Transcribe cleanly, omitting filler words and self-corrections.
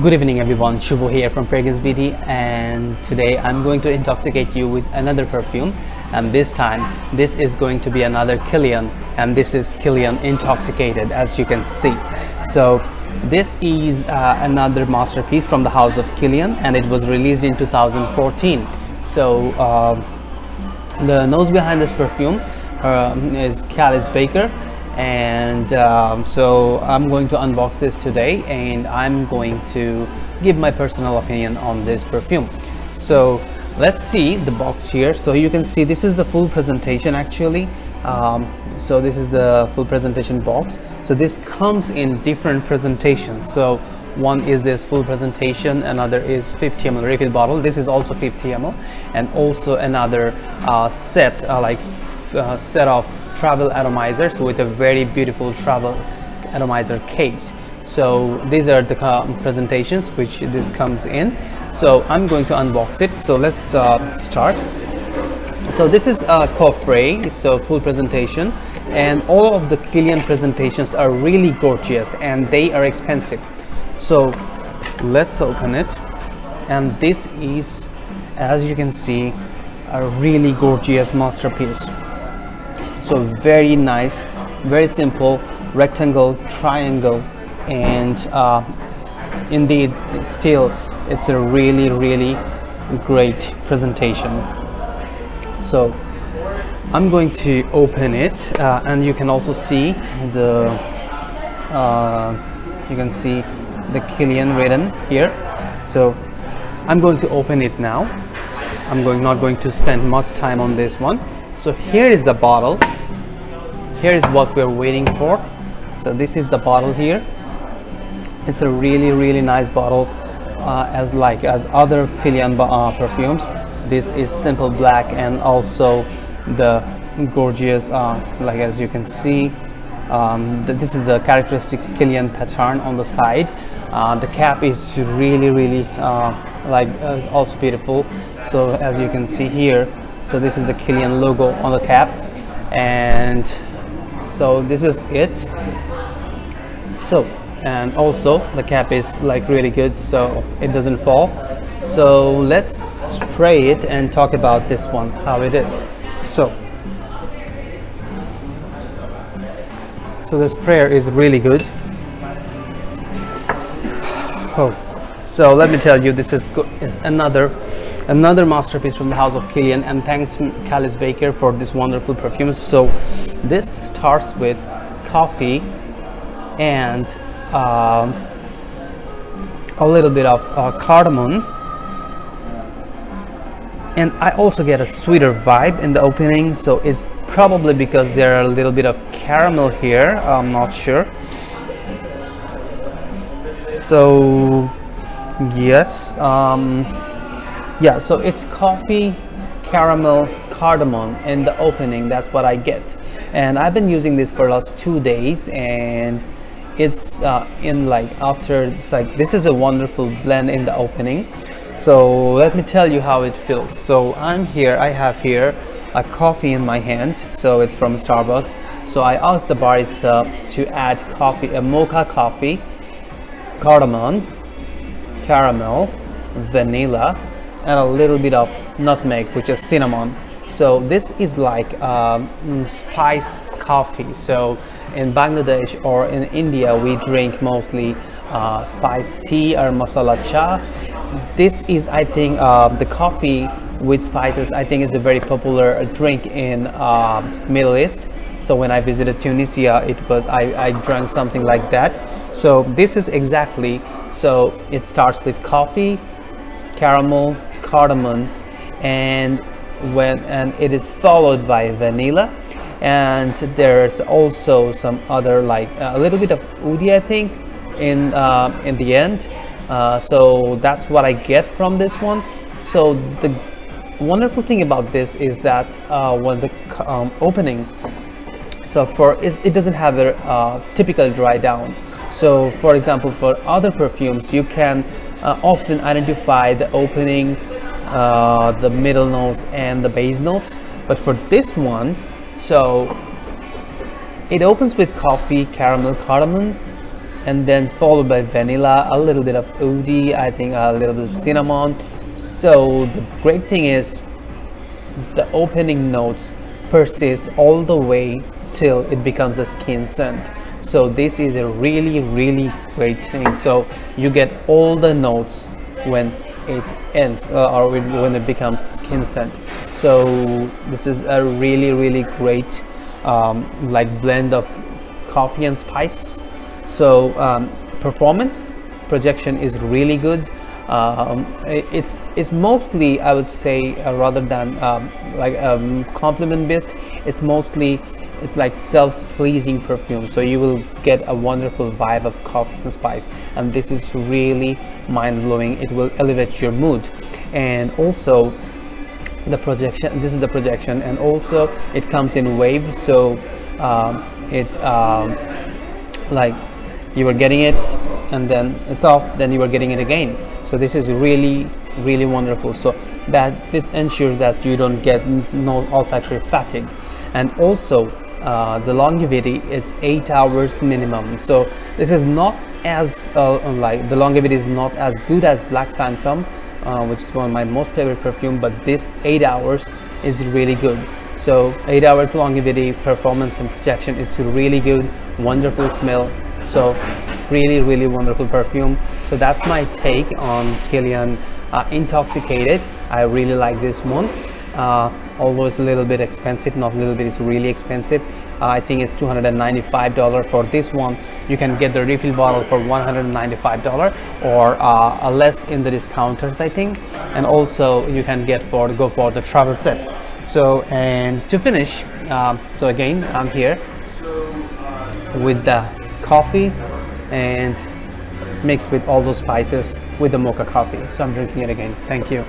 Good evening everyone, Shuvo here from FragranceBD, and today I'm going to intoxicate you with another perfume, and this time this is going to be another Kilian, and this is Kilian Intoxicated, as you can see. So this is another masterpiece from the house of Kilian, and it was released in 2014. So the nose behind this perfume is Kalian Baker, and so I'm going to unbox this today, and I'm going to give my personal opinion on this perfume. So let's see the box here. So you can see this is the full presentation actually. So this is the full presentation box. So this comes in different presentations. So one is this full presentation, another is 50 ml refill bottle. This is also 50 ml, and also another set set of travel atomizers with a very beautiful travel atomizer case. So these are the presentations which this comes in. So I'm going to unbox it. So let's start. So this is a coffret, so full presentation, and all of the Kilian presentations are really gorgeous and they are expensive. So let's open it, and this is, as you can see, a really gorgeous masterpiece. So very nice, very simple, rectangle, triangle, and indeed still it's a really great presentation. So I'm going to open it, and you can also see the Kilian written here. So I'm going to open it now. I'm not going to spend much time on this one. So here is the bottle. Here is what we're waiting for. So this is the bottle here. It's a really nice bottle, as other Kilian perfumes. This is simple black, and also the gorgeous, as you can see, this is a characteristic Kilian pattern on the side. The cap is really also beautiful. So as you can see here, so this is the Kilian logo on the cap, and so this is it. So, and also the cap is really good, so it doesn't fall. So let's spray it and talk about this one, how it is. So the sprayer is really good. Oh, so let me tell you, this is another masterpiece from the house of Kilian, and thanks to Kalian Baker for this wonderful perfume. So this starts with coffee and a little bit of cardamom, and I also get a sweeter vibe in the opening. So it's probably because there are a little bit of caramel here, I'm not sure. So yes, yeah, so it's coffee, caramel, cardamom in the opening. That's what I get, and I've been using this for the last 2 days, and it's this is a wonderful blend in the opening. So let me tell you how it feels. So I have here a coffee in my hand. So it's from Starbucks. So I asked the barista to add coffee, a mocha coffee, cardamom, caramel, vanilla, and a little bit of nutmeg, which is cinnamon. So this is like spice coffee. So in Bangladesh or in India, we drink mostly spice tea or masala cha. This is, I think, the coffee with spices, I think, is a very popular drink in Middle East. So when I visited Tunisia, I drank something like that. So this is exactly, so it starts with coffee, caramel, cardamom, and it is followed by vanilla, and there's also some other, a little bit of oudi, I think, in the end. So that's what I get from this one. So the wonderful thing about this is that when the opening, so it doesn't have a typical dry down. So for example, for other perfumes, you can often identify the opening, the middle notes, and the base notes. But for this one, so it opens with coffee, caramel, cardamom, and then followed by vanilla, a little bit of oud, I think a little bit of cinnamon. So the great thing is the opening notes persist all the way till it becomes a skin scent. So this is a really great thing. So you get all the notes when it ends or when it becomes skin scent. So this is a really great like blend of coffee and spice. So performance projection is really good. It's mostly, I would say, rather than like compliment based, it's like self-pleasing perfume. So you will get a wonderful vibe of coffee and spice, and this is really mind-blowing. It will elevate your mood. And also the projection, this is the projection, and also it comes in waves. So like you are getting it and then it's off, then you are getting it again. So this is really wonderful. So that this ensures that you don't get no olfactory fatigue. And also the longevity, it's 8 hours minimum. So this is not as like the longevity is not as good as Black Phantom, which is one of my most favorite perfume, but this 8 hours is really good. So 8 hours longevity, performance and projection is really good, wonderful smell. So really wonderful perfume. So that's my take on Kilian Intoxicated. I really like this one. Although it's a little bit expensive, not a little bit, it's really expensive. I think it's $295 for this one. You can get the refill bottle for $195 or less in the discounters, I think. And also you can go for the travel set. So, and to finish, so again, I'm here with the coffee and mixed with all those spices with the mocha coffee. So I'm drinking it again. Thank you.